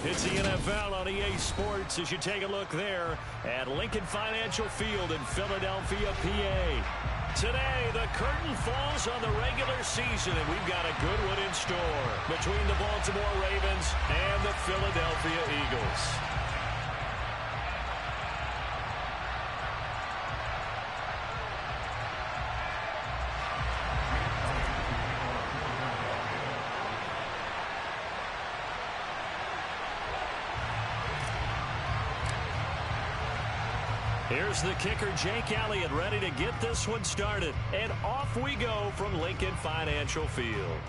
It's the NFL on EA Sports as you take a look there at Lincoln Financial Field in Philadelphia, PA. Today, the curtain falls on the regular season, and we've got a good one in store between the Baltimore Ravens and the Philadelphia Eagles. Here's the kicker, Jake Elliott, ready to get this one started. And off we go from Lincoln Financial Field.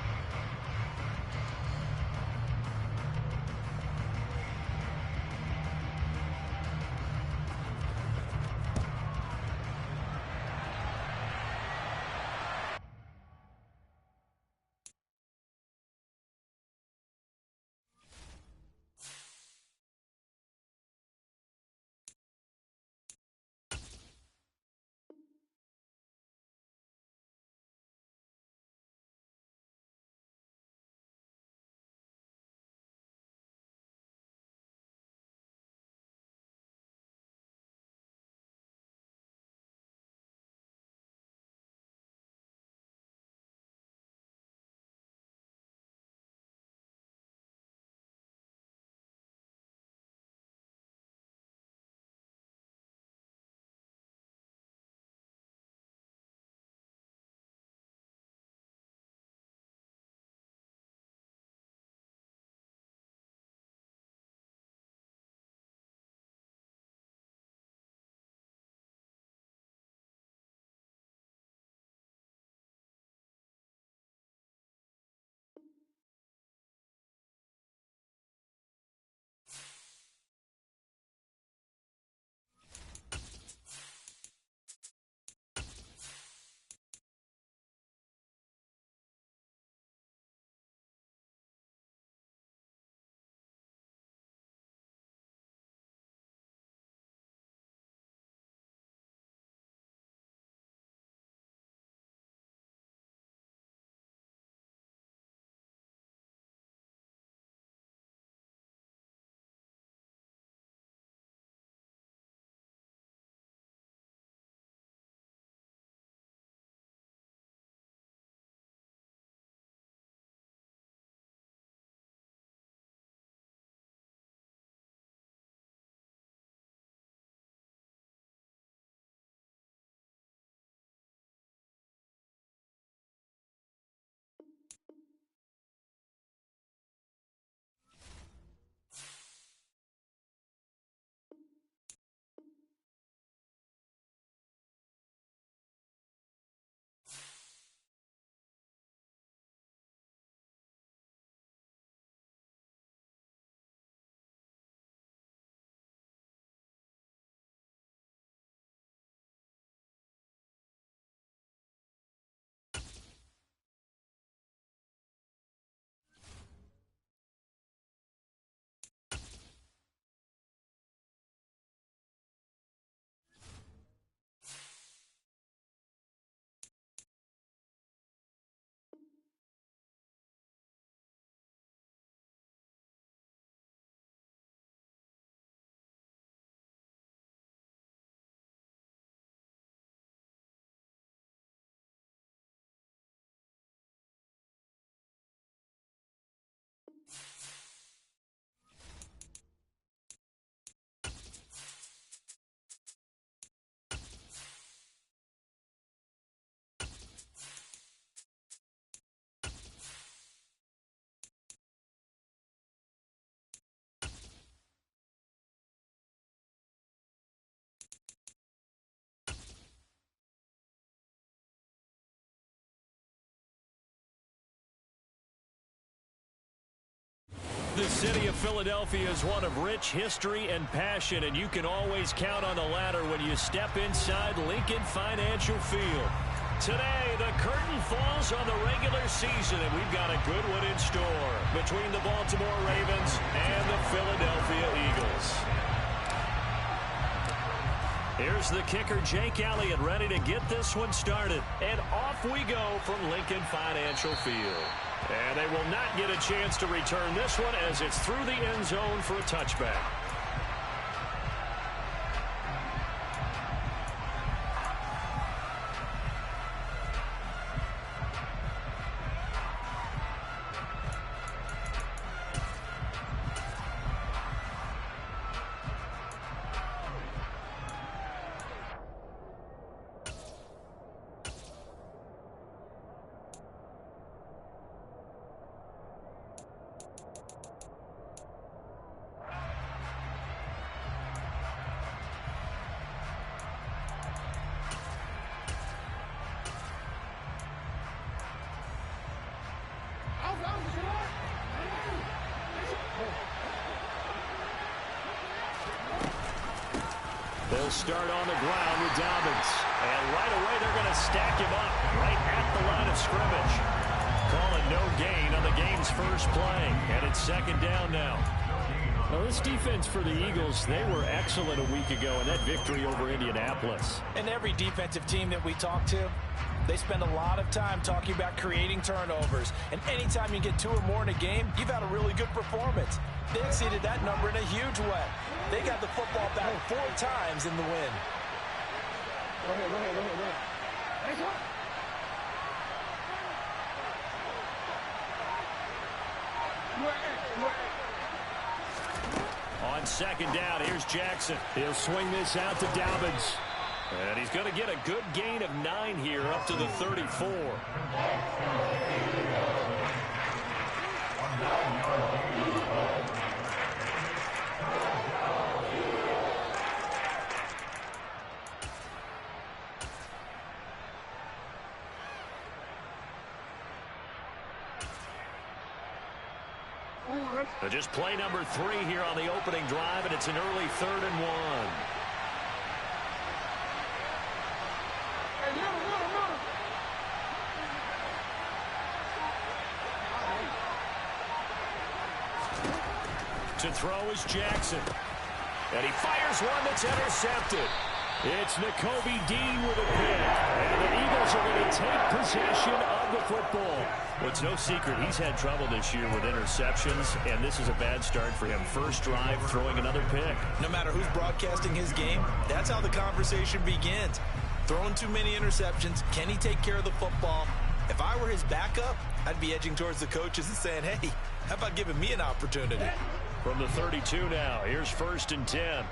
The city of Philadelphia is one of rich history and passion, and you can always count on the latter when you step inside Lincoln Financial Field. Today, the curtain falls on the regular season, and we've got a good one in store between the Baltimore Ravens and the Philadelphia Eagles. Here's the kicker, Jake Elliott, ready to get this one started. And off we go from Lincoln Financial Field. And they will not get a chance to return this one as it's through the end zone for a touchback. They'll start on the ground with Dobbins. And right away, they're going to stack him up right at the line of scrimmage. Calling no gain on the game's first play. And it's second down now. Well, this defense for the Eagles, they were excellent a week ago in that victory over Indianapolis. And every defensive team that we talk to, they spend a lot of time talking about creating turnovers. And anytime you get 2 or more in a game, you've had a really good performance. They exceeded that number in a huge way. They got the football back 4 times in the win. Go ahead. On second down, here's Jackson. He'll swing this out to Dobbins. And he's going to get a good gain of 9 here up to the 34. Just play number 3 here on the opening drive, and it's an early 3rd and 1. To throw is Jackson. And he fires one that's intercepted. It's Nakobe Dean with a pick. And the Eagles are going to take possession of the football. Well, it's no secret he's had trouble this year with interceptions, and this is a bad start for him. First drive, throwing another pick. No matter who's broadcasting his game, that's how the conversation begins. Throwing too many interceptions, can he take care of the football? If I were his backup, I'd be edging towards the coaches and saying, hey, how about giving me an opportunity? From the 32 now, here's 1st and 10.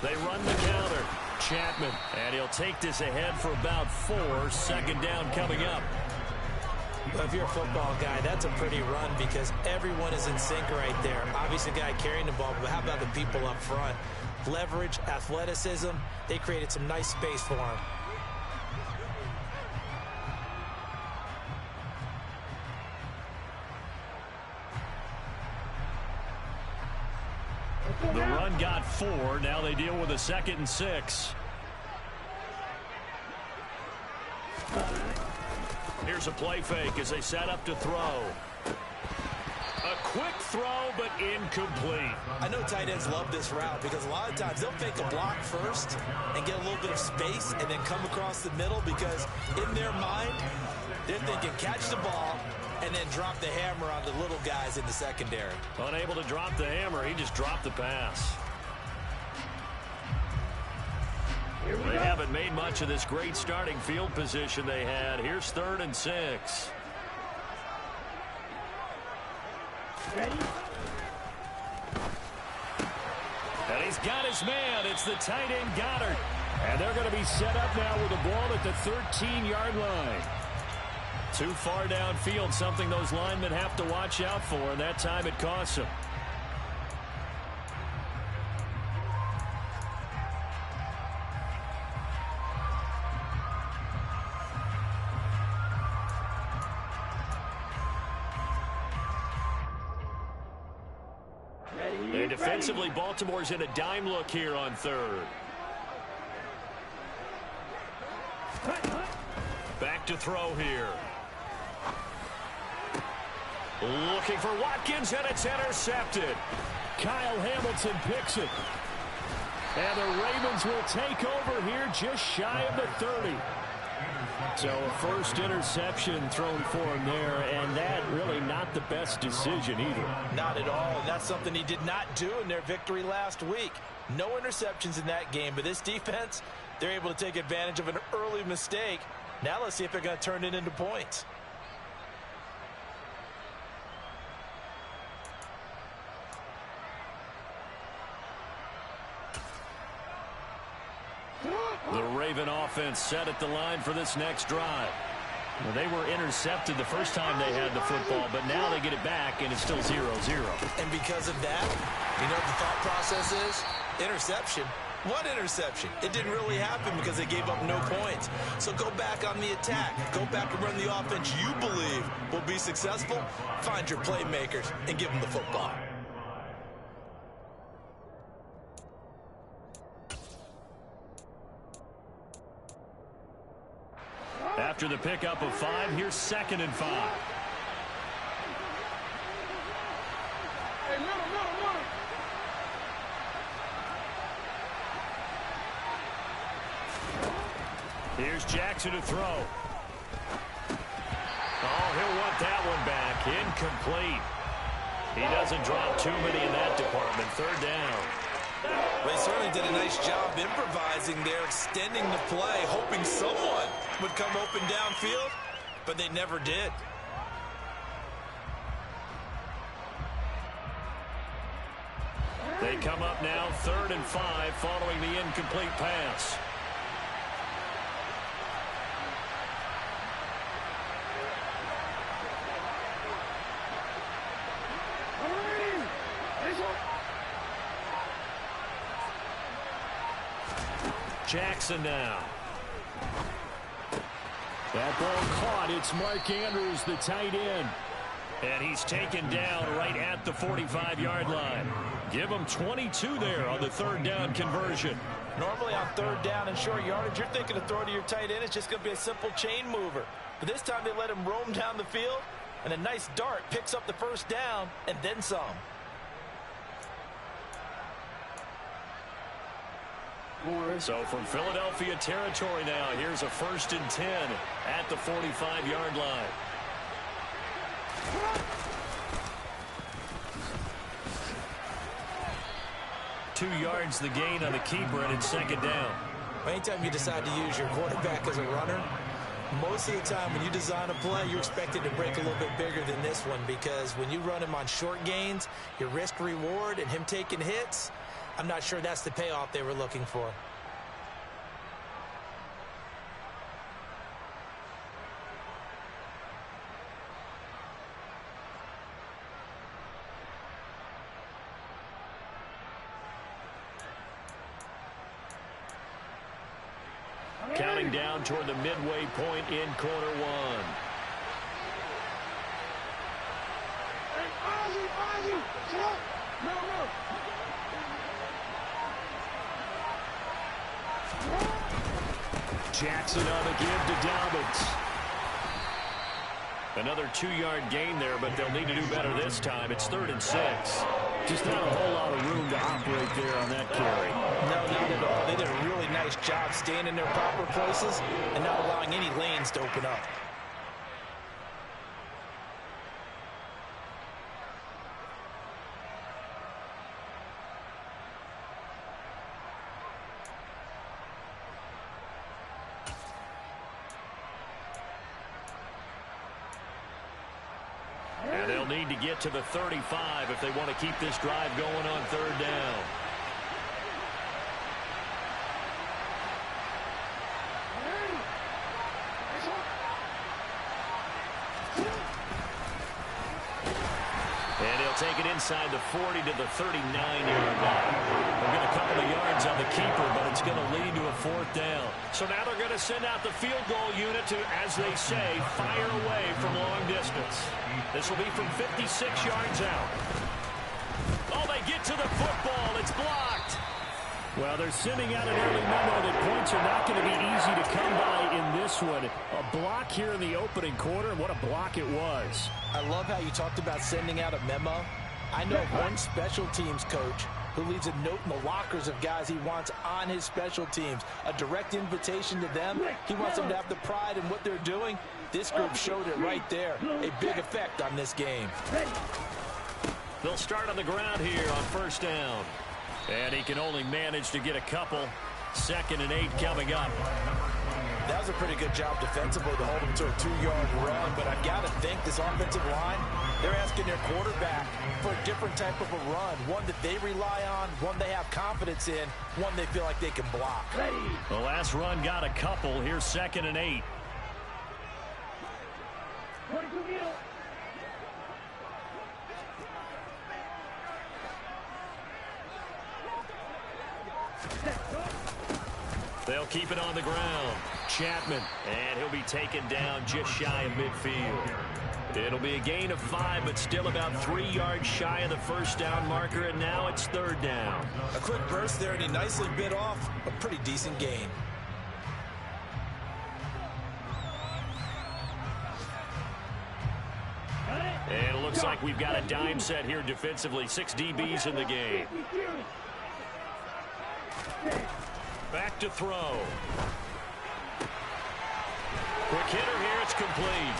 They run the counter. Chapman, and he'll take this ahead for about 4. Second down coming up. Well, if you're a football guy, that's a pretty run because everyone is in sync right there. Obviously, the guy carrying the ball, but how about the people up front? Leverage, athleticism, they created some nice space for him. The run got 4. Now they deal with a 2nd and 6. Here's a play fake as they set up to throw. A quick throw, but incomplete. I know tight ends love this route because a lot of times they'll fake a block first and get a little bit of space and then come across the middle because in their mind, they're thinking catch the ball and then drop the hammer on the little guys in the secondary. Unable to drop the hammer, he just dropped the pass. They haven't made much of this great starting field position they had. Here's 3rd and 6. Ready? And he's got his man. It's the tight end Goddard. And they're going to be set up now with the ball at the 13-yard line. Too far downfield, something those linemen have to watch out for, and that time it costs them. And defensively, Baltimore's in a dime look here on 3rd. Back to throw here. Looking for Watkins, and it's intercepted. Kyle Hamilton picks it. And the Ravens will take over here just shy of the 30. So a first interception thrown for him there, and that really not the best decision either. Not at all, and that's something he did not do in their victory last week. No interceptions in that game, but this defense, they're able to take advantage of an early mistake. Now let's see if they're going to turn it into points. The Raven offense set at the line for this next drive. Well, they were intercepted the first time they had the football, but now they get it back, and it's still 0-0. And because of that, you know what the thought process is? Interception. What interception? It didn't really happen because they gave up no points. So go back on the attack. Go back and run the offense you believe will be successful. Find your playmakers and give them the football. After the pickup of 5, here's 2nd and 5. Hey, middle. Here's Jackson to throw. Oh, he'll want that one back. Incomplete. He doesn't drop too many in that department. 3rd down. Well, they certainly did a nice job improvising there, extending the play, hoping someone would come open downfield, but they never did. They come up now 3rd and 5 following the incomplete pass. Jackson now. That ball caught. It's Mark Andrews, the tight end. And he's taken down right at the 45-yard line. Give him 22 there on the 3rd down conversion. Normally on 3rd down and short yardage, you're thinking to throw to your tight end. It's just going to be a simple chain mover. But this time they let him roam down the field, and a nice dart picks up the 1st down and then some. So from Philadelphia territory now, here's a 1st and 10 at the 45-yard line. Two yards the gain on the keeper, and it's 2nd down. Anytime you decide to use your quarterback as a runner, most of the time when you design a play, you're expected to break a little bit bigger than this one, because when you run him on short gains, your risk reward and him taking hits, I'm not sure that's the payoff they were looking for. Counting down toward the midway point in quarter 1. Ozzy, sit up. No. Jackson on the give to Dobbins. Another 2-yard gain there, but they'll need to do better this time. It's 3rd and 6. Just not a whole lot of room to operate there on that carry. No, not at all. They did a really nice job staying in their proper places and not allowing any lanes to open up. And they'll need to get to the 35 if they want to keep this drive going on 3rd down. And he'll take it inside the 40 to the 39-yard line. They'll get a couple of yards on the keeper, but it's going to lead to a 4th down. So now they're going to send out the field goal unit to, as they say, fire away from long distance. This will be from 56 yards out. Oh, they get to the football. It's blocked. Well, they're sending out an early memo that points are not going to be easy to come by in this one. A block here in the opening quarter, and what a block it was. I love how you talked about sending out a memo. I know of one special teams coach who leaves a note in the lockers of guys he wants on his special teams. A direct invitation to them. He wants them to have the pride in what they're doing. This group showed it right there. A big effect on this game. They'll start on the ground here on first down. And he can only manage to get a couple. 2nd and 8 coming up. That was a pretty good job defensively to hold him to a 2-yard run, but I've got to think this offensive line, they're asking their quarterback for a different type of a run, one that they rely on, one they have confidence in, one they feel like they can block. The last run got a couple. Here's 2nd and 8. They'll keep it on the ground. Chapman, and he'll be taken down just shy of midfield. It'll be a gain of 5, but still about 3 yards shy of the first down marker, and now it's 3rd down. A quick burst there, and he nicely bit off a pretty decent gain. And it looks like we've got a dime set here defensively. 6 DBs in the game. Back to throw. Quick hitter here. It's complete.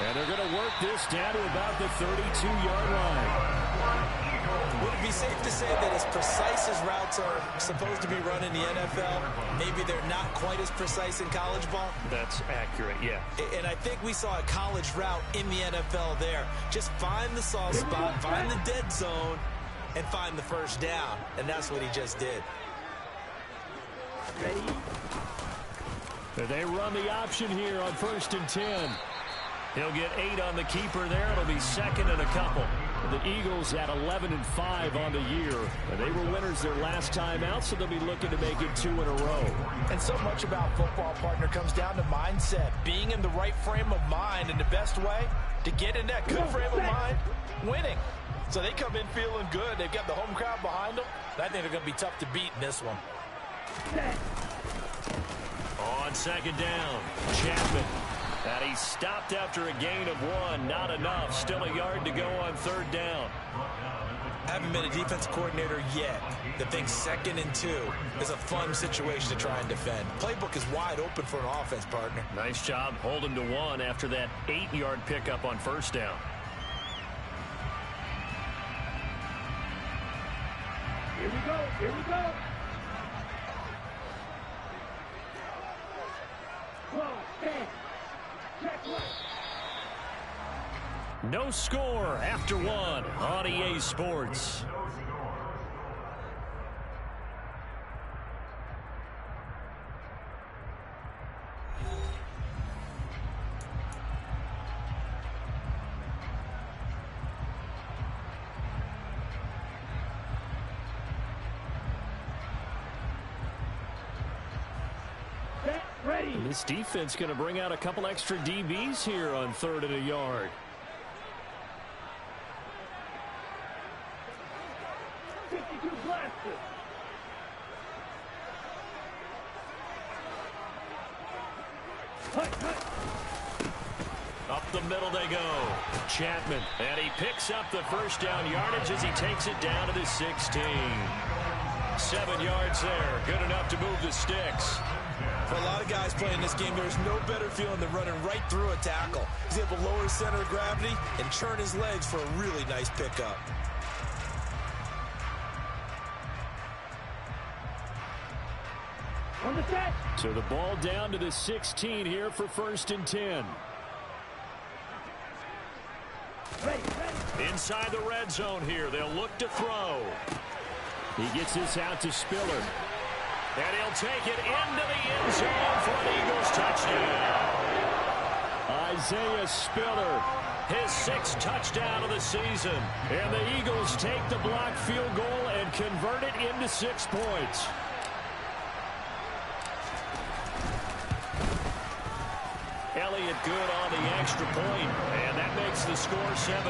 And they're going to work this down to about the 32-yard line. Would it be safe to say that as precise as routes are supposed to be run in the NFL, maybe they're not quite as precise in college ball? That's accurate, yeah. And I think we saw a college route in the NFL there. Just find the soft spot, find the dead zone, and find the first down. And that's what he just did. They run the option here on 1st and 10. He'll get 8 on the keeper there. It'll be 2nd and a couple. The Eagles at 11-5 on the year. They were winners their last time out, so they'll be looking to make it 2 in a row. And so much about football, partner, comes down to mindset. Being in the right frame of mind, and the best way to get in that good frame of mind, winning. So they come in feeling good. They've got the home crowd behind them. And I think they're going to be tough to beat in this one. On 2nd down, Chapman. And he stopped after a gain of 1. Not enough. Still a yard to go on 3rd down. I haven't been a defensive coordinator yet that thinks 2nd and 2 is a fun situation to try and defend. Playbook is wide open for an offense, partner. Nice job holding to 1 after that 8-yard pickup on 1st down. Here we go. Here we go. No score after 1 on EA Sports. And this defense going to bring out a couple extra DBs here on 3rd and a yard. Up the middle they go. Chapman. And he picks up the first down yardage as he takes it down to the 16. 7 yards there. Good enough to move the sticks. For a lot of guys playing this game, there's no better feeling than running right through a tackle. He's able to lower his center of gravity and churn his legs for a really nice pickup. On the set. So the ball down to the 16 here for 1st and 10. Inside the red zone here. They'll look to throw. He gets this out to Spiller. And he'll take it into the end zone for an Eagles touchdown. Isaiah Spiller, his 6th touchdown of the season. And the Eagles take the blocked field goal and convert it into 6 points. Elliott good on the extra point, and that makes the score 7-0.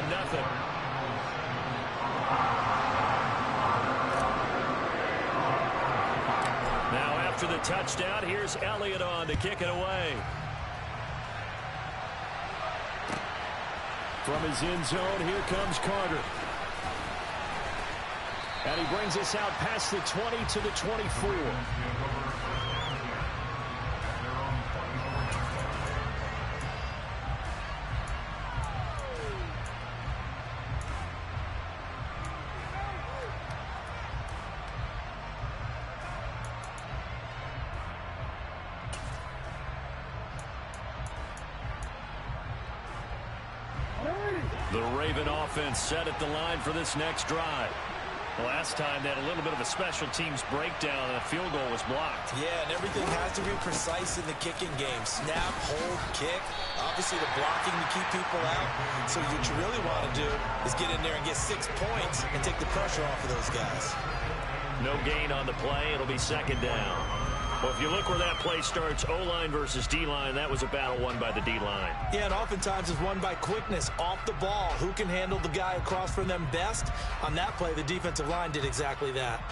Now after the touchdown, here's Elliott on to kick it away. From his end zone, here comes Carter. And he brings us out past the 20 to the 24. The Raven offense set at the line for this next drive. Last time they had a little bit of a special teams breakdown and a field goal was blocked. Yeah, and everything has to be precise in the kicking game. Snap, hold, kick. Obviously the blocking to keep people out. So what you really want to do is get in there and get 6 points and take the pressure off of those guys. No gain on the play. It'll be second down. Well, if you look where that play starts, O-line versus D-line, that was a battle won by the D-line. Yeah, and oftentimes it's won by quickness, off the ball. Who can handle the guy across from them best? On that play, the defensive line did exactly that.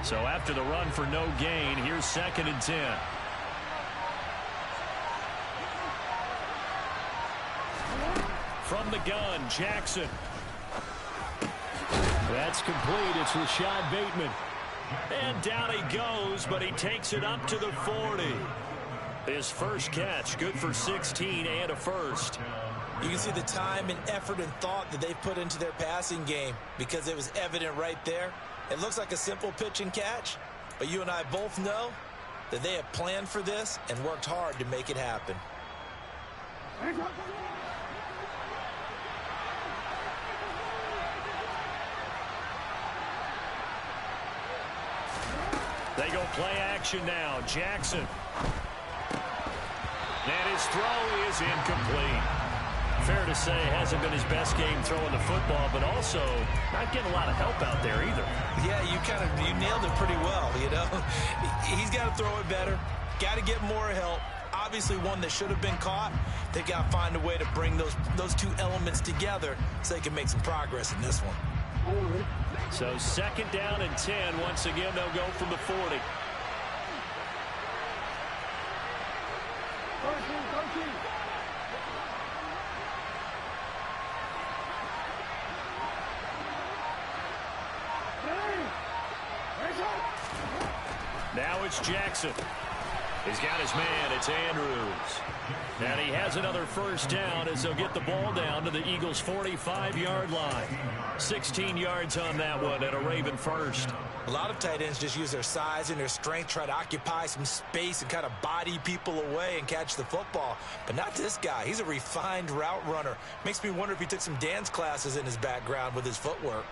So after the run for no gain, here's 2nd and 10. From the gun, Jackson. That's complete. It's Rashad Bateman. And down he goes, but he takes it up to the 40. His first catch, good for 16 and a first. You can see the time and effort and thought that they've put into their passing game because it was evident right there. It looks like a simple pitch and catch, but you and I both know that they have planned for this and worked hard to make it happen. They go play action now. Jackson. And his throw is incomplete. Fair to say, hasn't been his best game throwing the football, but also not getting a lot of help out there either. Yeah, you nailed it pretty well, you know. He's got to throw it better. Got to get more help. Obviously one that should have been caught. They've got to find a way to bring those two elements together so they can make some progress in this one. So 2nd down and 10. Once again, they'll go from the 40. Now it's Jackson. He's got his man. It's Andrews. And he has another first down as they'll get the ball down to the Eagles' 45-yard line. 16 yards on that one and a Raven first. A lot of tight ends just use their size and their strength, try to occupy some space and kind of body people away and catch the football. But not this guy. He's a refined route runner. Makes me wonder if he took some dance classes in his background with his footwork.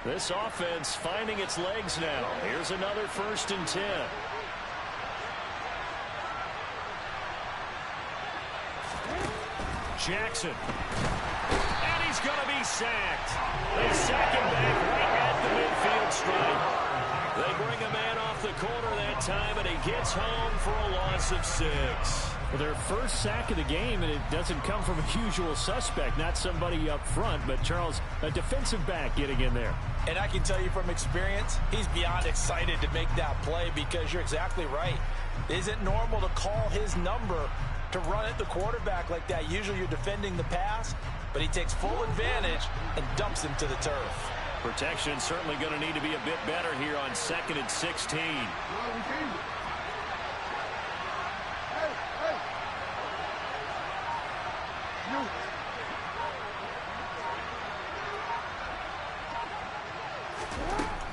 This offense finding its legs now. Here's another 1st and 10. Jackson. And he's going to be sacked. They sack him back right at the midfield stripe. They bring a man off the corner that time, and he gets home for a loss of 6. Well, their first sack of the game, and it doesn't come from a usual suspect, not somebody up front, but Charles, a defensive back getting in there. And I can tell you from experience, he's beyond excited to make that play because you're exactly right. It isn't normal to call his number to run at the quarterback like that. Usually you're defending the pass, but he takes full advantage and dumps him to the turf. Protection certainly going to need to be a bit better here on 2nd and 16.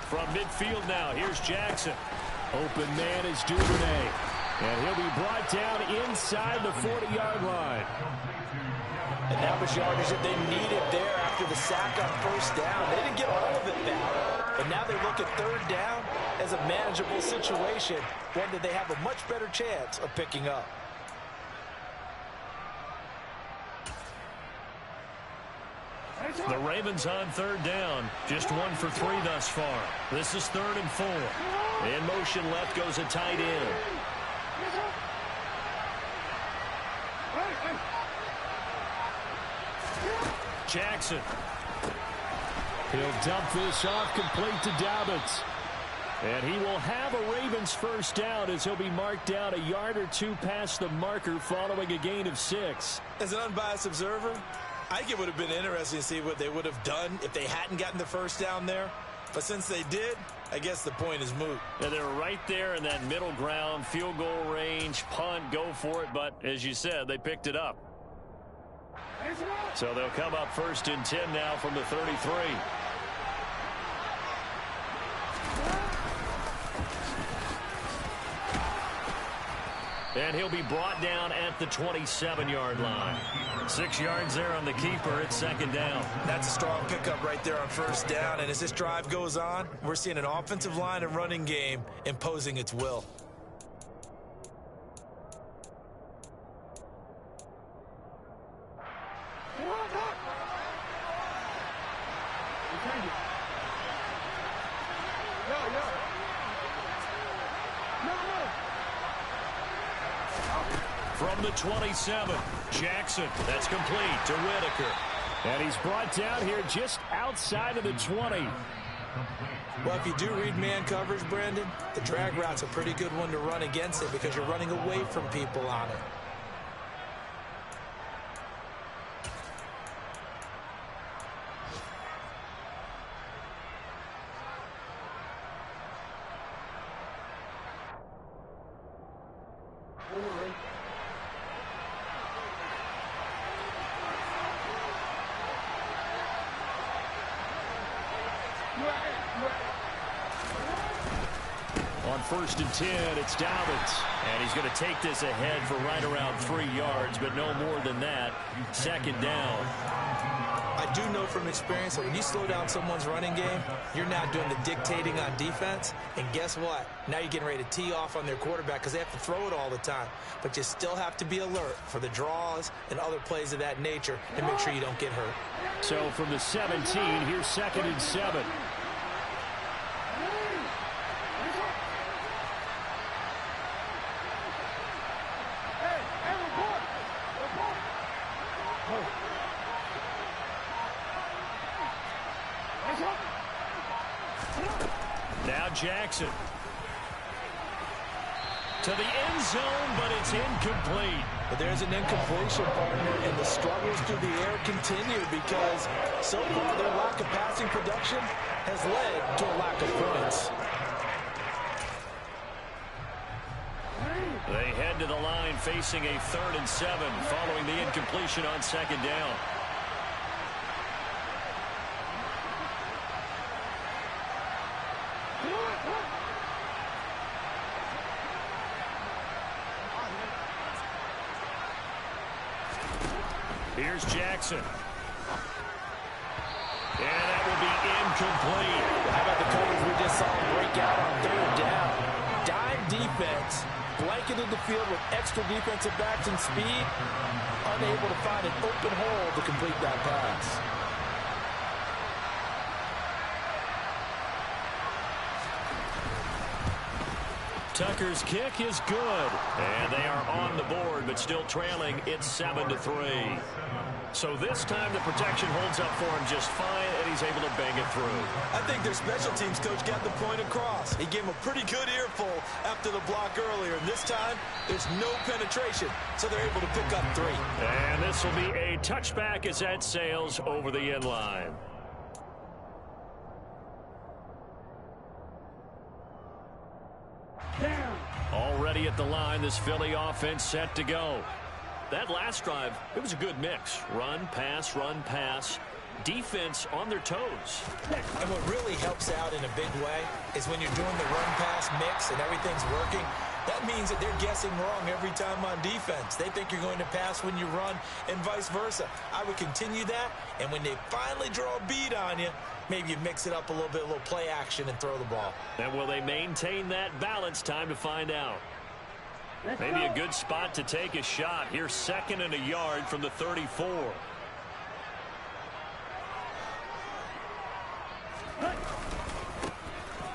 From midfield now, here's Jackson. Open man is Duvernay. And he'll be brought down inside the 40-yard line. And that was yardage that they needed there after the sack on first down. They didn't get all of it back. But now they look at 3rd down as a manageable situation, one that they have a much better chance of picking up. The Ravens on 3rd down. Just 1 for 3 thus far. This is 3rd and 4. In motion left goes a tight end. Jackson. He'll dump this off complete to Dobbins. And he will have a Ravens first down as he'll be marked down a yard or two past the marker following a gain of 6. As an unbiased observer, I think it would have been interesting to see what they would have done if they hadn't gotten the first down there. But since they did, I guess the point is moot. Yeah, they were right there in that middle ground, field goal range, punt, go for it. But as you said, they picked it up. So they'll come up 1st and 10 now from the 33. And he'll be brought down at the 27-yard line. 6 yards there on the keeper. It's 2nd down. That's a strong pickup right there on 1st down. And as this drive goes on, we're seeing an offensive line and running game imposing its will. From the 27, Jackson. That's complete to Whitaker. And he's brought down here just outside of the 20. Well, if you do read man coverage, Brandon, the drag route's a pretty good one to run against it because you're running away from people on it. On 1st and 10, it's Dobbins. And he's going to take this ahead for right around 3 yards, but no more than that. 2nd down. I do know from experience that when you slow down someone's running game, you're now doing the dictating on defense. And guess what? Now you're getting ready to tee off on their quarterback because they have to throw it all the time. But you still have to be alert for the draws and other plays of that nature to make sure you don't get hurt. So from the 17, here's 2nd and 7. Now Jackson. To the end zone, but it's incomplete. But there's an incompletion, partner, and the struggles through the air continue because so far their lack of passing production has led to a lack of points. They head to the line facing a 3rd and 7 following the incompletion on 2nd down. Here's Jackson. And that will be incomplete. How about the coverage we just saw break out on 3rd down? Dime defense, blanketed the field with extra defensive backs and speed, unable to find an open hole to complete that pass. Tucker's kick is good. And they are on the board, but still trailing. It's 7-3. So this time the protection holds up for him just fine, and he's able to bang it through. I think their special teams coach got the point across. He gave him a pretty good earful after the block earlier. And this time, there's no penetration, so they're able to pick up 3. And this will be a touchback as that sails over the end line. Already at the line, this Philly offense set to go. That last drive, it was a good mix. Run, pass, defense on their toes. And what really helps out in a big way is when you're doing the run-pass mix and everything's working, that means that they're guessing wrong every time on defense. They think you're going to pass when you run and vice versa. I would continue that, and when they finally draw a bead on you, maybe you mix it up a little play action and throw the ball. And will they maintain that balance? Time to find out. Maybe a good spot to take a shot. Here's 2nd and a yard from the 34.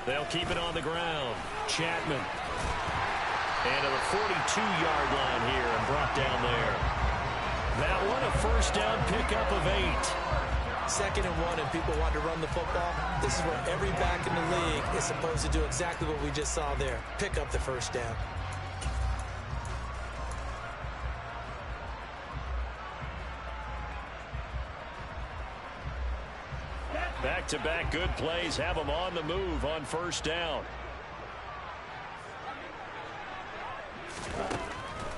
They'll keep it on the ground. Chapman. And to the 42-yard line here and brought down there. That one a first down pickup of 8. 2nd and 1 and people want to run the football. This is where every back in the league is supposed to do exactly what we just saw there. Pick up the first down. Back-to-back good plays have them on the move on first down.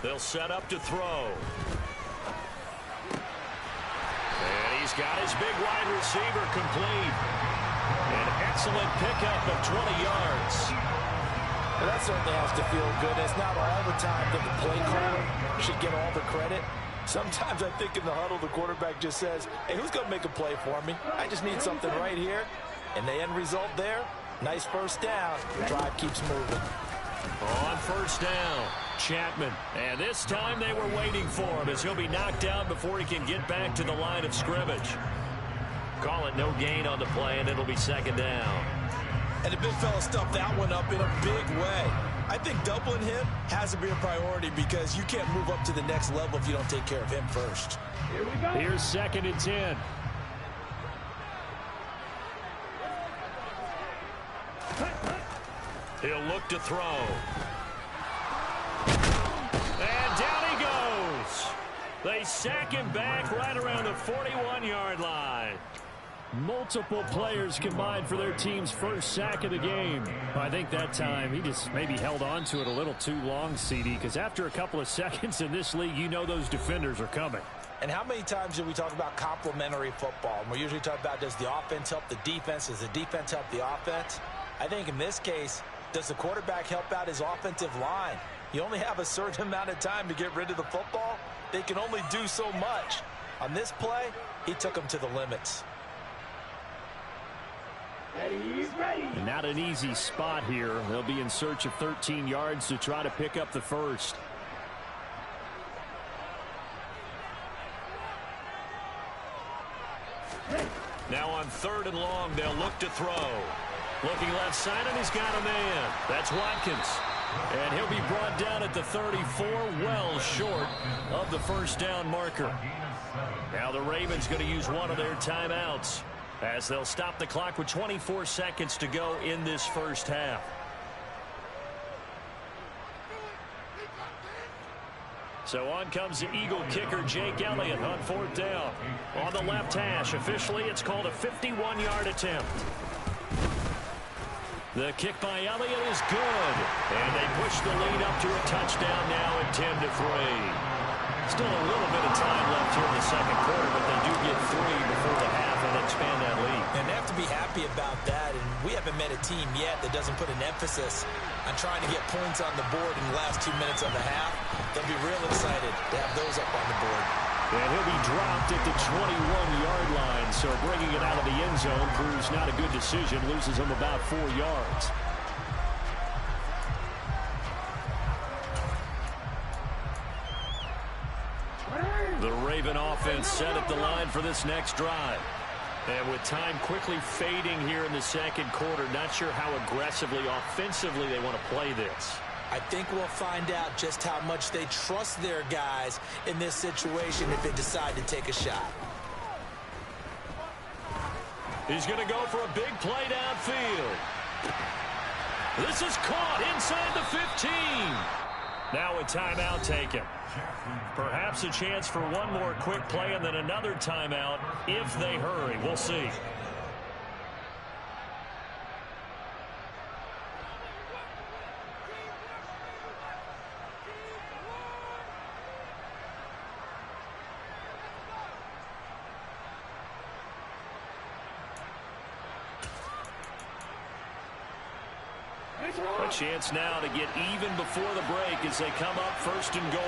They'll set up to throw. And he's got his big wide receiver complete. An excellent pickup of 20 yards. Well, that certainly has to feel good. It's not all the time that the play caller should get all the credit. Sometimes I think in the huddle, the quarterback just says, hey, who's going to make a play for me? I just need something right here. And the end result there, nice first down. The drive keeps moving. On first down, Chapman. And this time they were waiting for him as he'll be knocked down before he can get back to the line of scrimmage. Call it no gain on the play, and it'll be 2nd down. And the big fella stuffed that one up in a big way. I think doubling him has to be a priority because you can't move up to the next level if you don't take care of him first. Here we go. Here's 2nd and 10. He'll look to throw. And down he goes. They sack him back right around the 41-yard line. Multiple players combined for their team's first sack of the game. I think that time he just maybe held on to it a little too long, CD, because after a couple of seconds in this league, you know those defenders are coming. And how many times do we talk about complementary football? And we're usually talking about, does the offense help the defense? Does the defense help the offense? I think in this case, does the quarterback help out his offensive line? You only have a certain amount of time to get rid of the football. They can only do so much. On this play, he took them to the limits. He's ready. And not an easy spot here. They'll be in search of 13 yards to try to pick up the first. Now on 3rd and long, they'll look to throw. Looking left side, and he's got a man. That's Watkins. And he'll be brought down at the 34, well short of the first down marker. Now the Ravens going to use one of their timeouts as they'll stop the clock with 24 seconds to go in this first half. So on comes the Eagle kicker, Jake Elliott, on 4th down. On the left hash, officially it's called a 51-yard attempt. The kick by Elliott is good. And they push the lead up to a touchdown now at 10-3. Still a little bit of time left here in the second quarter, but they do get 3 before the half and expand that lead. And they have to be happy about that. And we haven't met a team yet that doesn't put an emphasis on trying to get points on the board in the last 2 minutes of the half. They'll be real excited to have those up on the board. And he'll be dropped at the 21-yard line, so bringing it out of the end zone proves not a good decision, loses him about 4 yards. The Raven offense set at the line for this next drive. And with time quickly fading here in the second quarter, not sure how aggressively, offensively they want to play this. I think we'll find out just how much they trust their guys in this situation if they decide to take a shot. He's going to go for a big play downfield. This is caught inside the 15. Now a timeout taken. Perhaps a chance for one more quick play and then another timeout if they hurry. We'll see. A chance now to get even before the break as they come up 1st and goal.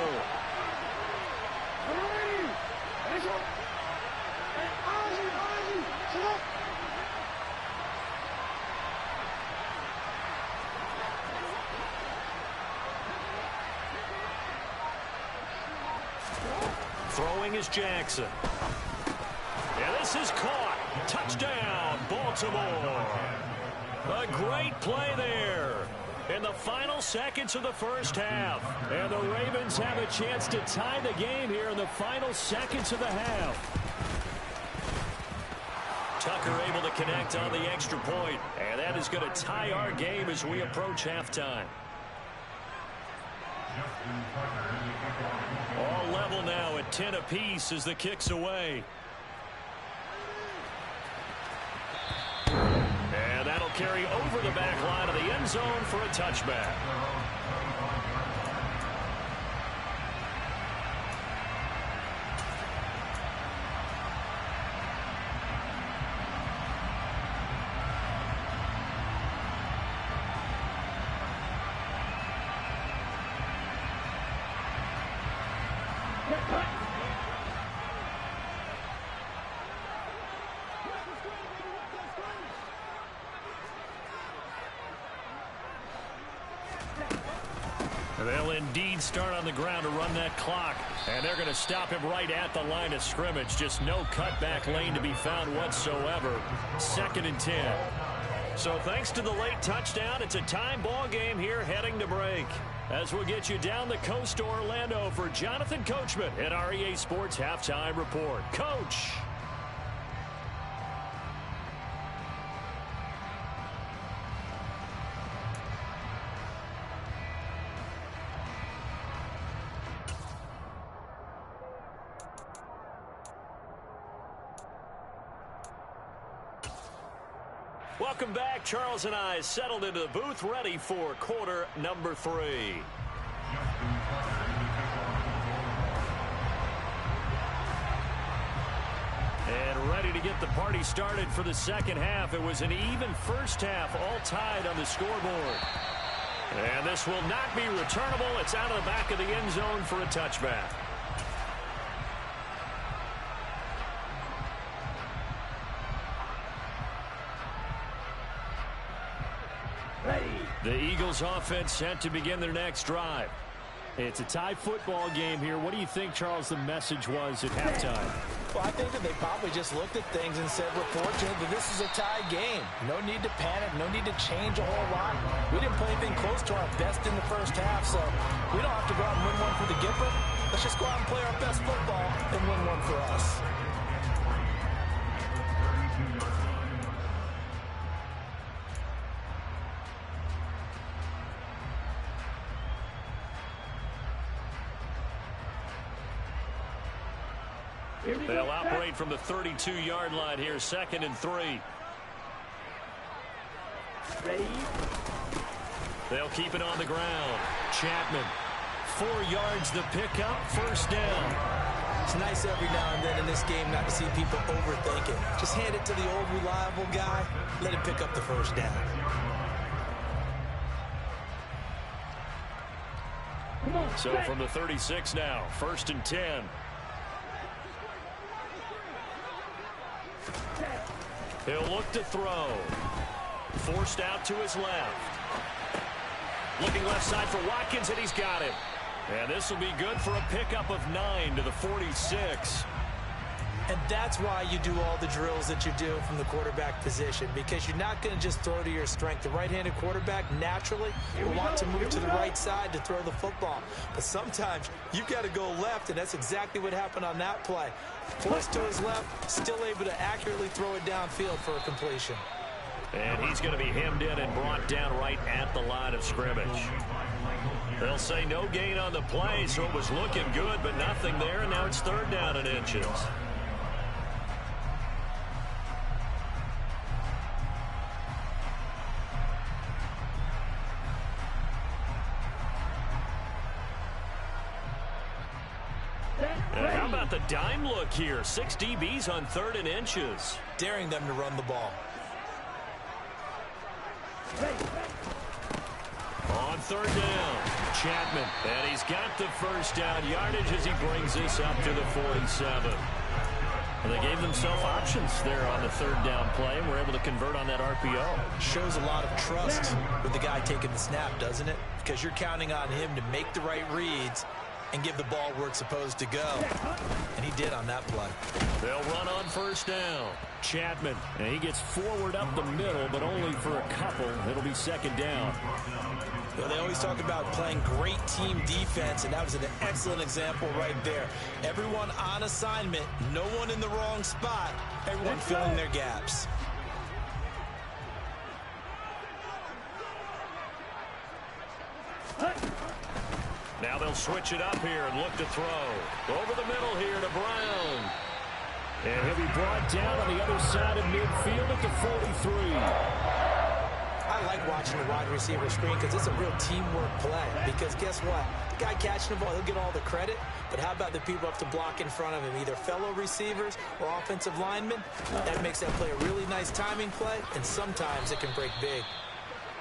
Throwing is Jackson. And this is caught. Touchdown, Baltimore. A great play there. in the final seconds of the first half. And the Ravens have a chance to tie the game here in the final seconds of the half. Tucker able to connect on the extra point, and that is going to tie our game as we approach halftime. All level now at 10 apiece as the kick's away. And that'll carry over the back line of the end zone for a touchback. They'll indeed start on the ground to run that clock. And they're going to stop him right at the line of scrimmage. Just no cutback lane to be found whatsoever. 2nd and 10. So thanks to the late touchdown, it's a time ball game here heading to break. As we'll get you down the coast to Orlando for Jonathan Coachman at our EA Sports Halftime Report. Coach. Welcome back. Charles and I settled into the booth, ready for quarter number 3. And ready to get the party started for the second half. It was an even first half, all tied on the scoreboard. And this will not be returnable. It's out of the back of the end zone for a touchback. The Eagles offense set to begin their next drive. It's a tie football game here. What do you think, Charles, the message was at halftime? Well, I think that they probably just looked at things and said, we're fortunate that this is a tie game. No need to panic, no need to change a whole lot. We didn't play anything close to our best in the first half, so we don't have to go out and win one for the Gipper. Let's just go out and play our best football and win one for us. They'll operate from the 32-yard line here, 2nd and 3. They'll keep it on the ground. Chapman, 4 yards the pickup, first down. It's nice every now and then in this game not to see people overthink it. Just hand it to the old reliable guy, let him pick up the first down. So from the 36 now, 1st and 10. He'll look to throw. Forced out to his left. Looking left side for Watkins, and he's got him. And this will be good for a pickup of 9 to the 46. And that's why you do all the drills that you do from the quarterback position, because you're not going to just throw to your strength. The right-handed quarterback naturally will want to move to the right side to throw the football. But sometimes you've got to go left, and that's exactly what happened on that play. Forced to his left, still able to accurately throw it downfield for a completion. And he's going to be hemmed in and brought down right at the line of scrimmage. They'll say no gain on the play, so it was looking good, but nothing there, and now it's 3rd down and inches. How about the dime look here? 6 DBs on 3rd and inches. Daring them to run the ball. On 3rd down, Chapman. And he's got the first down yardage as he brings this up to the 47. And they gave themselves options there on the 3rd down play and were able to convert on that RPO. Shows a lot of trust with the guy taking the snap, doesn't it? Because you're counting on him to make the right reads and give the ball where it's supposed to go. And he did on that play. They'll run on first down. Chapman, and he gets forward up the middle, but only for a couple. It'll be second down. Well, they always talk about playing great team defense, and that was an excellent example right there. Everyone on assignment, no one in the wrong spot, everyone filling their gaps. now they'll switch it up here and look to throw. Over the middle here to Brown. And he'll be brought down on the other side of midfield at the 43. I like watching the wide receiver screen because it's a real teamwork play. Because guess what? The guy catching the ball, he'll get all the credit. But how about the people up to block in front of him, either fellow receivers or offensive linemen? That makes that play a really nice timing play, and sometimes it can break big.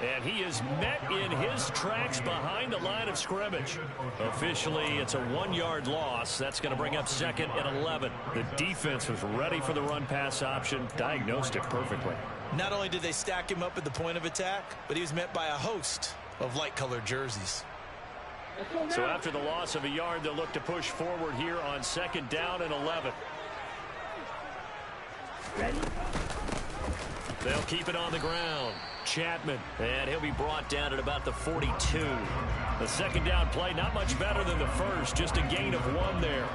And he is met in his tracks behind the line of scrimmage. Officially, it's a 1-yard loss. That's going to bring up 2nd and 11. The defense was ready for the run-pass option, diagnosed it perfectly. Not only did they stack him up at the point of attack, but he was met by a host of light-colored jerseys. So after the loss of a yard, they'll look to push forward here on 2nd down and 11. Ready? They'll keep it on the ground. Chapman, and he'll be brought down at about the 42. The second down play, not much better than the first, just a gain of 1 there.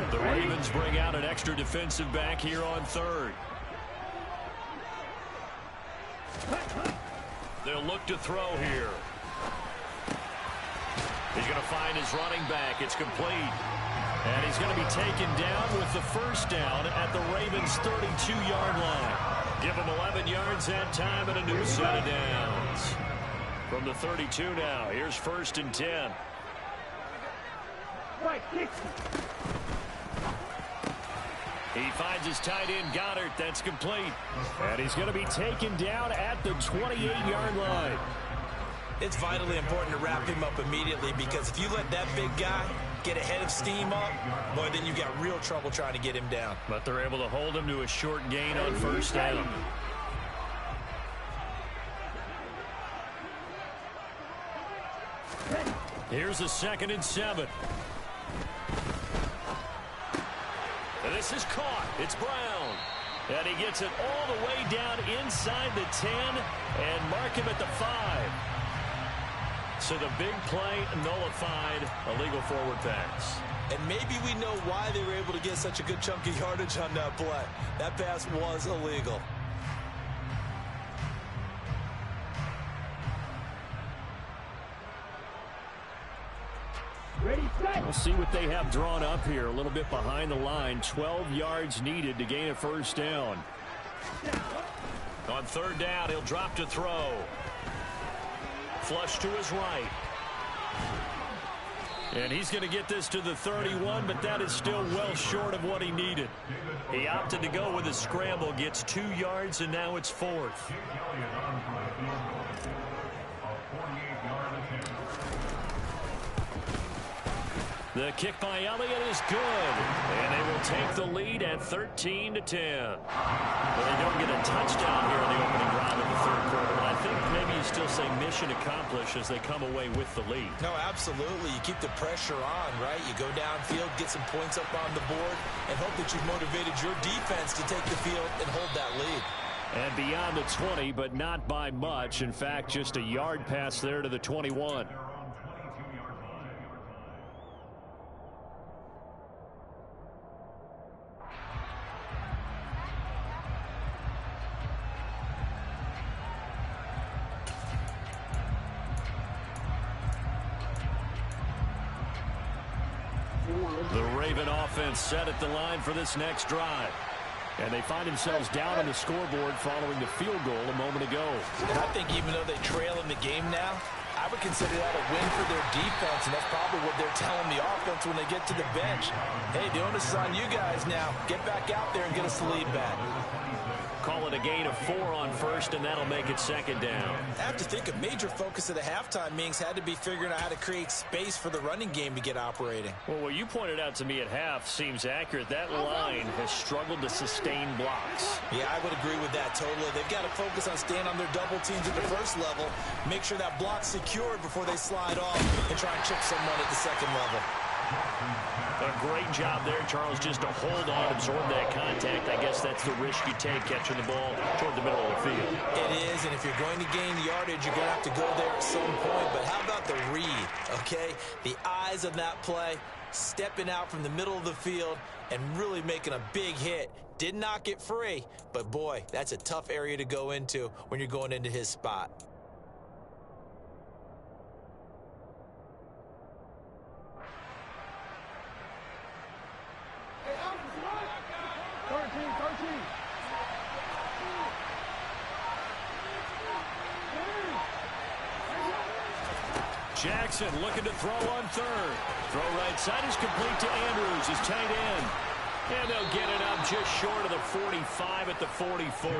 The Ravens bring out an extra defensive back here on 3rd. They'll look to throw here. He's going to find his running back. It's complete. And he's going to be taken down with the first down at the Ravens' 32-yard line. Give him 11 yards that time and a new set of downs. From the 32 now, here's 1st and 10. Right, 60. He finds his tight end, Goddard. That's complete. And he's going to be taken down at the 28-yard line. It's vitally important to wrap him up immediately, because if you let that big guy get a head of steam up, boy, then you got real trouble trying to get him down. But they're able to hold him to a short gain on 1st down. Here's a 2nd and 7. And this is caught. It's Brown. And he gets it all the way down inside the 10 and mark him at the 5. So the big play nullified, a legal forward pass. And maybe we know why they were able to get such a good chunk of yardage on that play. That pass was illegal. Ready, set. We'll see what they have drawn up here. A little bit behind the line. 12 yards needed to gain a 1st down. On 3rd down, he'll drop to throw. Flush to his right. And he's going to get this to the 31, but that is still well short of what he needed. He opted to go with a scramble, gets 2 yards, and now it's 4th. The kick by Elliott is good, and they will take the lead at 13-10. But they don't get a touchdown here in the opening drive of the 3rd quarter, but I think maybe you still say mission accomplished as they come away with the lead. No, absolutely. You keep the pressure on, right? You go downfield, get some points up on the board, and hope that you've motivated your defense to take the field and hold that lead. And beyond the 20, but not by much. In fact, just a yard pass there to the 21. The Raven offense set at the line for this next drive. And they find themselves down on the scoreboard following the field goal a moment ago. And I think even though they trail in the game now, I would consider that a win for their defense, and that's probably what they're telling the offense when they get to the bench. Hey, the onus is on you guys now. Get back out there and get us the lead back. Call it with a gain of 4 on first, and that'll make it second down. I have to think a major focus of the halftime meetings had to be figuring out how to create space for the running game to get operating. Well, what you pointed out to me at half seems accurate. That line has struggled to sustain blocks. Yeah, I would agree with that totally. They've got to focus on staying on their double teams at the first level, make sure that block's secured before they slide off and try and chip someone at the second level. A great job there, Charles, just to hold on, absorb that contact. I guess that's the risk you take catching the ball toward the middle of the field. It is, and if you're going to gain yardage, you're going to have to go there at some point. But how about the read, okay? The eyes of that play, stepping out from the middle of the field and really making a big hit. Did not get free, but boy, that's a tough area to go into when you're going into his spot. Jackson looking to throw on third. Throw right side is complete to Andrews, his tight end. And they'll get it up just short of the 45 at the 44.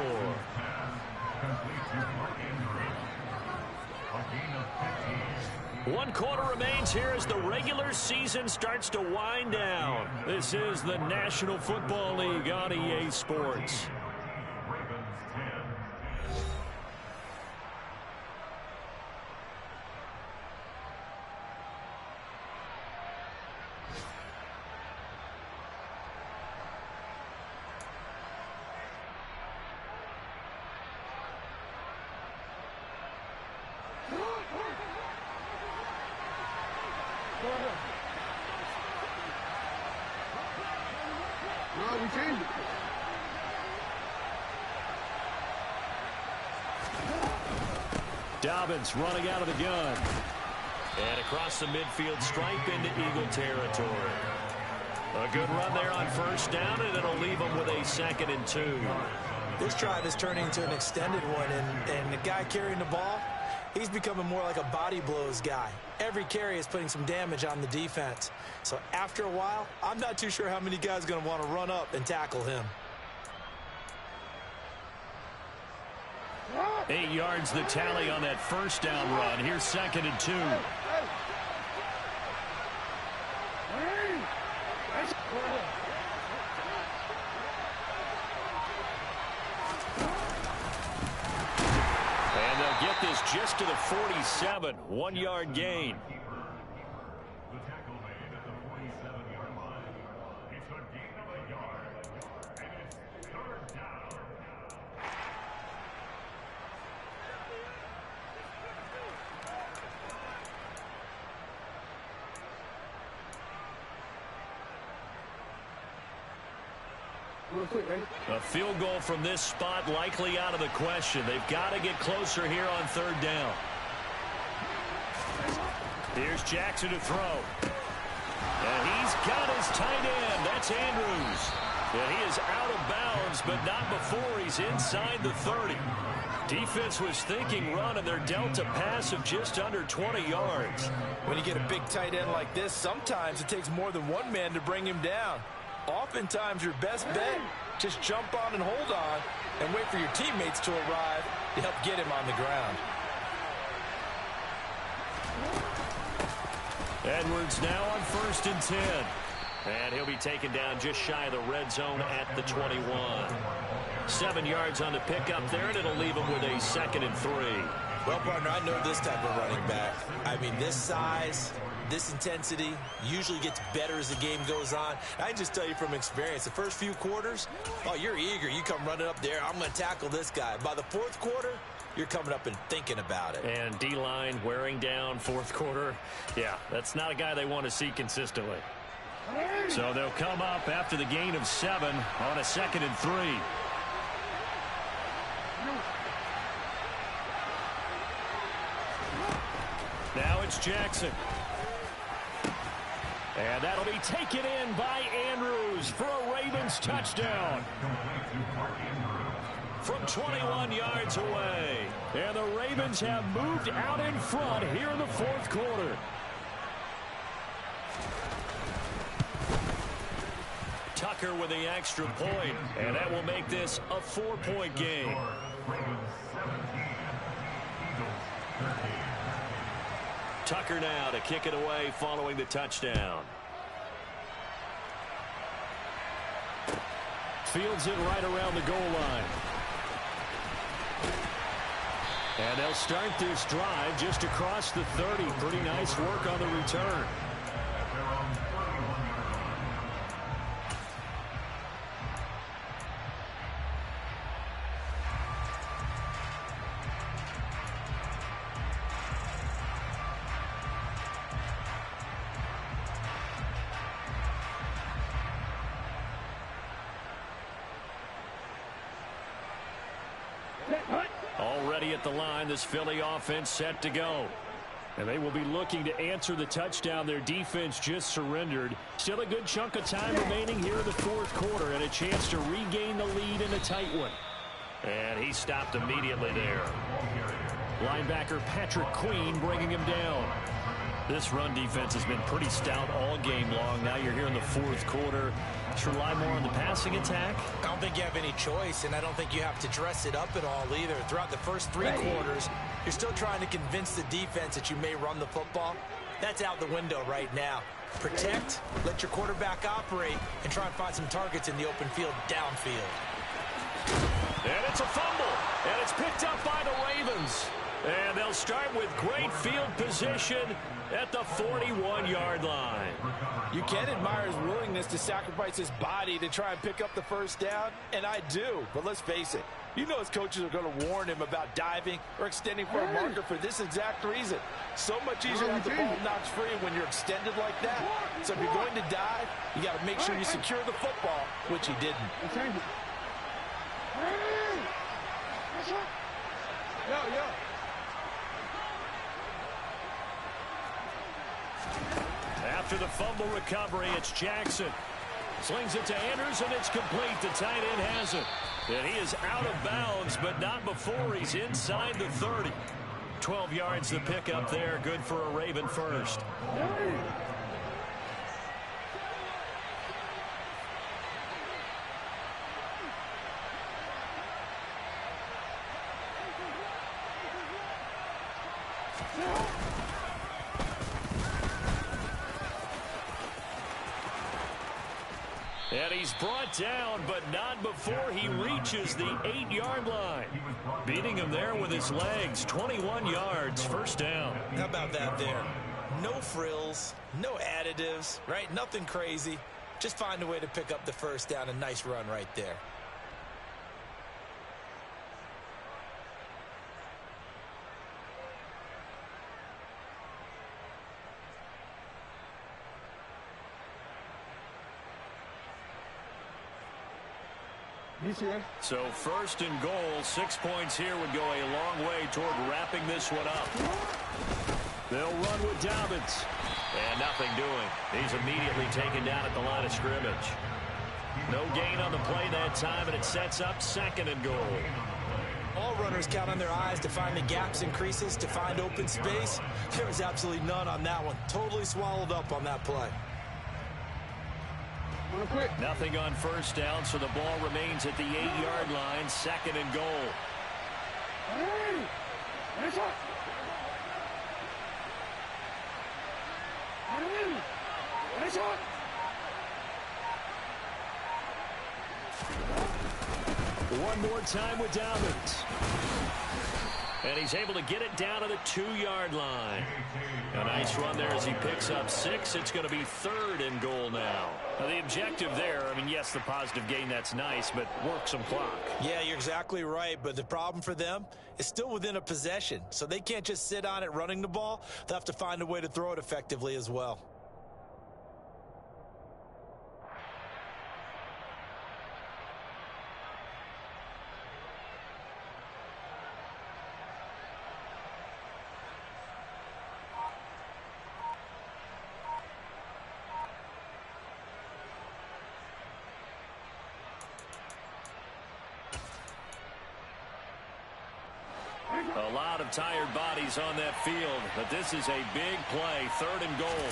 One quarter remains here as the regular season starts to wind down. This is the National Football League on EA Sports. Dobbins running out of the gun. And across the midfield stripe into Eagle territory. A good run there on first down, and it'll leave them with a 2nd and 2. This drive is turning into an extended one, and the guy carrying the ball, he's becoming more like a body blows guy. Every carry is putting some damage on the defense. So after a while, I'm not too sure how many guys are going to want to run up and tackle him. 8 yards the tally on that first down run. Here's 2nd and 2. And they'll get this just to the 47. 1-yard gain. A field goal from this spot likely out of the question. They've got to get closer here on 3rd down. Here's Jackson to throw. And he's got his tight end. That's Andrews. And he is out of bounds, but not before he's inside the 30. Defense was thinking run, and they're dealt a pass of just under 20 yards. When you get a big tight end like this, sometimes it takes more than one man to bring him down. Oftentimes, your best bet, just jump on and hold on and wait for your teammates to arrive to help get him on the ground. Edwards now on 1st and 10. And he'll be taken down just shy of the red zone at the 21. 7 yards on the pickup there, and it'll leave him with a 2nd and 3. Well, partner, I know this type of running back. I mean, this size, this intensity usually gets better as the game goes on. I just tell you from experience, the first few quarters, oh, you're eager. You come running up there, I'm going to tackle this guy. By the 4th quarter, you're coming up and thinking about it. And D-line wearing down 4th quarter. Yeah, that's not a guy they want to see consistently. So they'll come up after the gain of 7 on a 2nd and 3. Now it's Jackson. And that'll be taken in by Andrews for a Ravens touchdown. From 21 yards away. And the Ravens have moved out in front here in the 4th quarter. Tuck Tucker with the extra point, and that will make this a 4-point game. Tucker now to kick it away following the touchdown. Fields it right around the goal line. And they'll start this drive just across the 30. Pretty nice work on the return. Already at the line, this Philly offense set to go. And they will be looking to answer the touchdown their defense just surrendered. Still a good chunk of time remaining here in the fourth quarter and a chance to regain the lead in a tight one. And he stopped immediately there. Linebacker Patrick Queen bringing him down. This run defense has been pretty stout all game long. Now you're here in the fourth quarter. Should rely more on the passing attack? I don't think you have any choice, and I don't think you have to dress it up at all either. Throughout the first 3 quarters, you're still trying to convince the defense that you may run the football. That's out the window right now. Protect, let your quarterback operate, and try and find some targets in the open field downfield. And it's a fumble, and it's picked up by the Ravens. And they'll start with great field position at the 41-yard line. You can admire his willingness to sacrifice his body to try and pick up the first down, and I do. But let's face it, you know his coaches are going to warn him about diving or extending for a marker for this exact reason. So much easier to have the ball knocked free when you're extended like that. So if you're going to dive, you got to make sure you secure the football, which he didn't. After the fumble recovery, it's Jackson. Slings it to Andrews, and it's complete. The tight end has it. And he is out of bounds, but not before he's inside the 30. 12 yards the pickup there. Good for a Raven first. And he's brought down, but not before he reaches the 8-yard line. Beating him there with his legs. 21 yards, first down. How about that there? No frills, no additives, right? Nothing crazy. Just find a way to pick up the first down. A nice run right there. So first and goal, 6 points here would go a long way toward wrapping this one up. They'll run with Dobbins. And nothing doing. He's immediately taken down at the line of scrimmage. No gain on the play that time, and it sets up second and goal. All runners count on their eyes to find the gaps and creases, to find open space. There was absolutely none on that one. Totally swallowed up on that play. Nothing on first down, so the ball remains at the 8-yard line, second and goal. One more time with Dobbins. And he's able to get it down to the 2-yard line. A nice run there as he picks up 6. It's going to be third and goal now. Now the objective there, I mean, yes, the positive gain, that's nice, but work some clock. Yeah, you're exactly right, but the problem for them is still within a possession. So they can't just sit on it running the ball. They'll have to find a way to throw it effectively as well. A lot of tired bodies on that field, but this is a big play. Third and goal.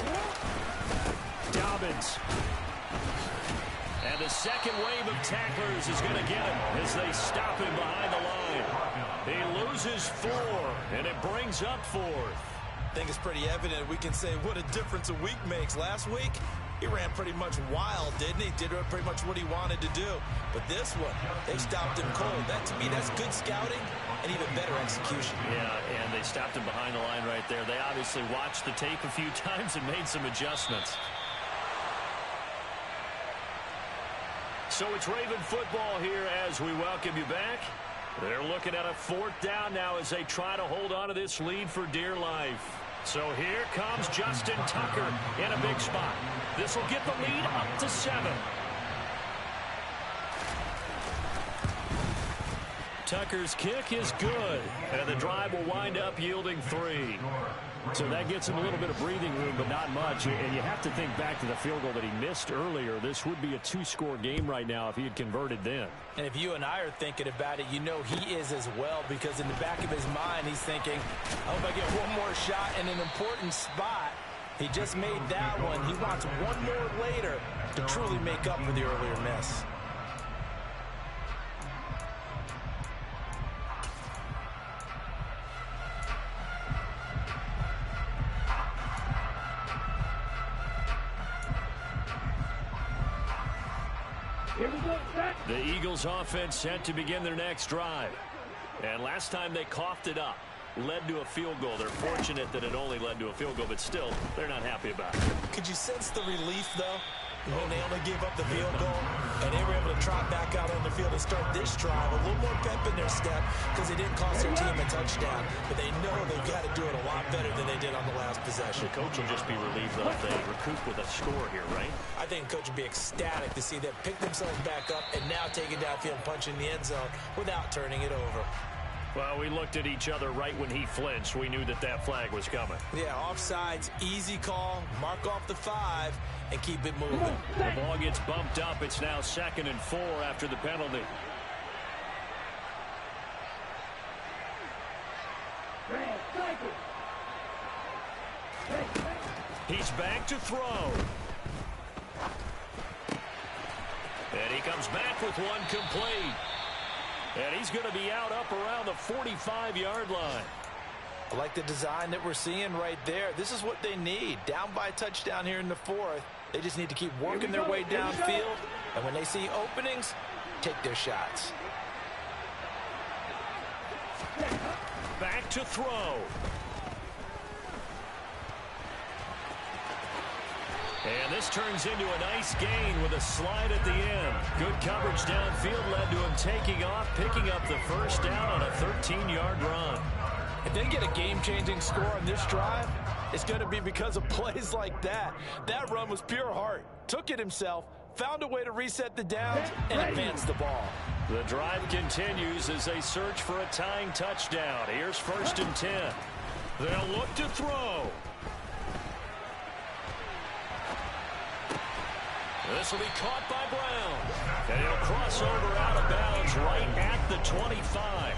Dobbins. And the second wave of tacklers is going to get him as they stop him behind the line. He loses 4, and it brings up 4th. I think it's pretty evident we can say what a difference a week makes. Last week, he ran pretty much wild, didn't he? Did pretty much what he wanted to do. But this one, they stopped him cold. That, to me, that's good scouting and even better execution. Yeah, and they stopped him behind the line right there. They obviously watched the tape a few times and made some adjustments. So it's Raven football here as we welcome you back. They're looking at a 4th down now as they try to hold on to this lead for dear life. So here comes Justin Tucker in a big spot. This will get the lead up to 7. Tucker's kick is good, and the drive will wind up yielding 3. So that gets him a little bit of breathing room, but not much. And you have to think back to the field goal that he missed earlier. This would be a 2-score game right now if he had converted then. And if you and I are thinking about it, you know he is as well, because in the back of his mind, he's thinking, I hope I get one more shot in an important spot. He just made that one. He wants one more later to truly make up for the earlier miss. The Eagles offense set to begin their next drive. And last time they coughed it up, led to a field goal. They're fortunate that it only led to a field goal, but still, they're not happy about it. Could you sense the relief, though, when they only gave up the field goal and they were able to trot back out on the field and start this drive? A little more pep in their step because they didn't cost their team a touchdown, but they know they've got to do it a lot better than they did on the last possession. The coach will just be relieved that they recoup with a score here, right? I think the coach would be ecstatic to see them pick themselves back up and now take it downfield and punch in the end zone without turning it over. Well, we looked at each other right when he flinched. We knew that that flag was coming. Yeah, offsides, easy call, mark off the 5, and keep it moving. The ball gets bumped up. It's now 2nd and 4 after the penalty. He's back to throw. And he comes back with one complete. And he's going to be out up around the 45-yard line. I like the design that we're seeing right there. This is what they need. Down by a touchdown here in the 4th. They just need to keep working their way downfield. And when they see openings, take their shots. Back to throw. And this turns into a nice gain with a slide at the end. Good coverage downfield led to him taking off, picking up the first down on a 13-yard run. If they get a game-changing score on this drive, it's going to be because of plays like that. That run was pure heart. Took it himself, found a way to reset the downs, and advance the ball. The drive continues as they search for a tying touchdown. Here's 1st and 10. They'll look to throw. This will be caught by Brown. And he'll cross over out of bounds right at the 25.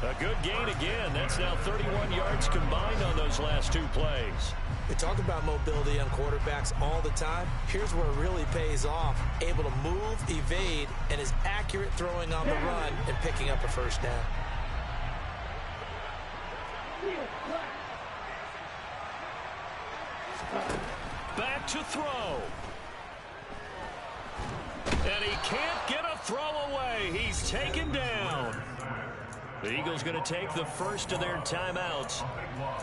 A good gain again. That's now 31 yards combined on those last 2 plays. We talk about mobility on quarterbacks all the time. Here's where it really pays off. Able to move, evade, and is accurate throwing on the run and picking up a first down. Back to throw. And he can't get a throw away. He's taken down. The Eagles going to take the first of their timeouts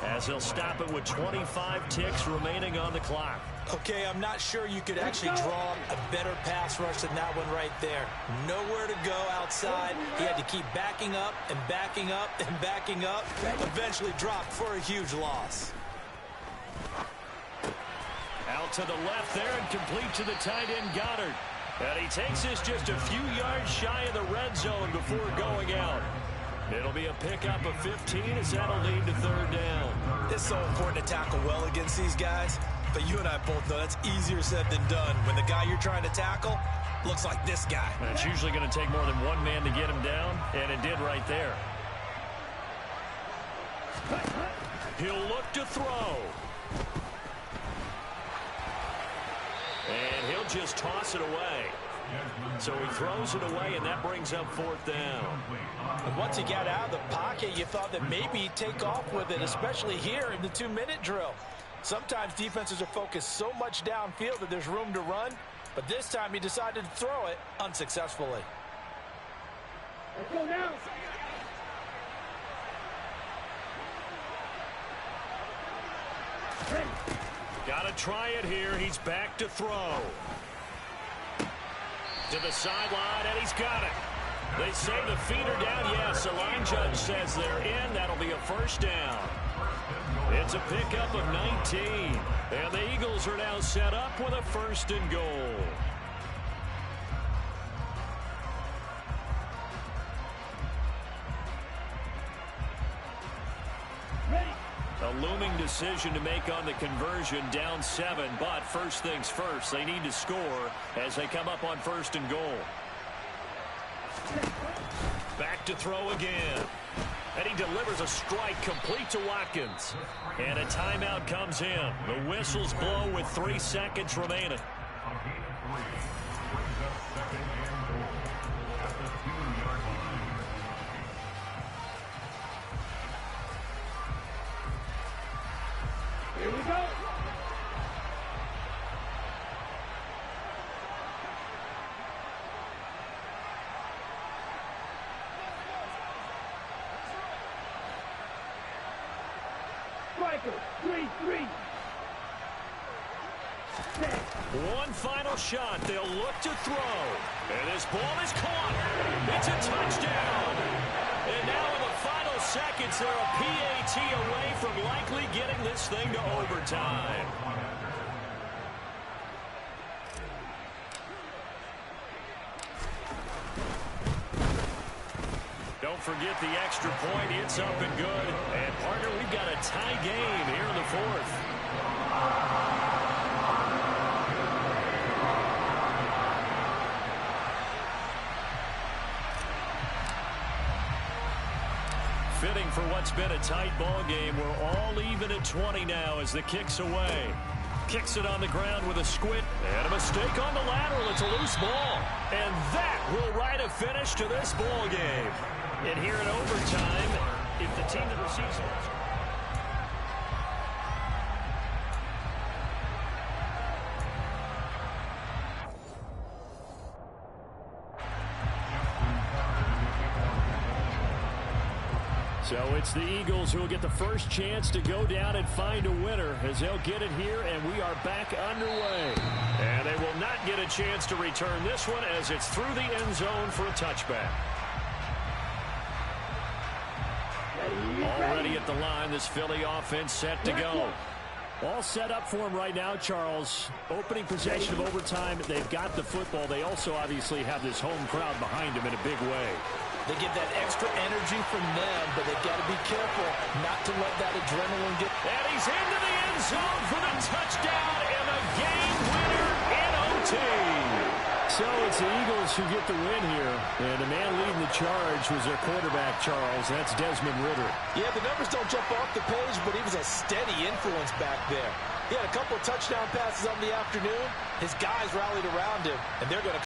as they'll stop it with 25 ticks remaining on the clock. Okay, I'm not sure you could actually draw a better pass rush than that one right there. Nowhere to go outside. He had to keep backing up and backing up and backing up. Eventually dropped for a huge loss. Out to the left there and complete to the tight end Goddard. And he takes this just a few yards shy of the red zone before going out. It'll be a pickup of 15 as that'll lead to 3rd down. It's so important to tackle well against these guys, but you and I both know that's easier said than done. When the guy you're trying to tackle looks like this guy. And it's usually going to take more than one man to get him down, and it did right there. He'll look to throw. And he'll just toss it away. So he throws it away, and that brings up fourth down. And once he got out of the pocket, you thought that maybe he'd take off with it, especially here in the 2-minute drill. Sometimes defenses are focused so much downfield that there's room to run, but this time he decided to throw it unsuccessfully. Let's go now. Got to try it here. He's back to throw. To the sideline, and he's got it. They say the feet are down. Yes, the line judge says they're in. That'll be a first down. It's a pickup of 19. And the Eagles are now set up with a 1st and goal. A looming decision to make on the conversion, down 7, but first things first, they need to score as they come up on 1st and goal. Back to throw again. And he delivers a strike complete to Watkins. And a timeout comes in. The whistles blow with 3 seconds remaining. Here we go. Striker, 3-3. One final shot. They'll look to throw. And this ball is caught. It's a touchdown. And now in the final seconds, they're a PAT away from likely getting this thing to overtime. Don't forget the extra point. It's up and good. And, partner, we've got a tie game here in the 4th. Fitting for what's been a tight ball game. We're all even at 20 now as the kick's away. Kicks it on the ground with a squint. And a mistake on the lateral. It's a loose ball. And that will write a finish to this ball game. And here in overtime, if the team that receives it. So it's the Eagles who will get the first chance to go down and find a winner as they'll get it here, and we are back underway. And they will not get a chance to return this one as it's through the end zone for a touchback. Already at the line, this Philly offense set to go. All set up for him right now, Charles. Opening possession of overtime. They've got the football. They also obviously have this home crowd behind them in a big way. They get that extra energy from them, but they've got to be careful not to let that adrenaline get. And he's into the end zone for the touchdown and the game winner in OT. So it's the Eagles who get the win here. And the man leading the charge was their quarterback, Charles. That's Desmond Ridder. Yeah, the numbers don't jump off the page, but he was a steady influence back there. He had a couple of touchdown passes on the afternoon. His guys rallied around him, and they're going to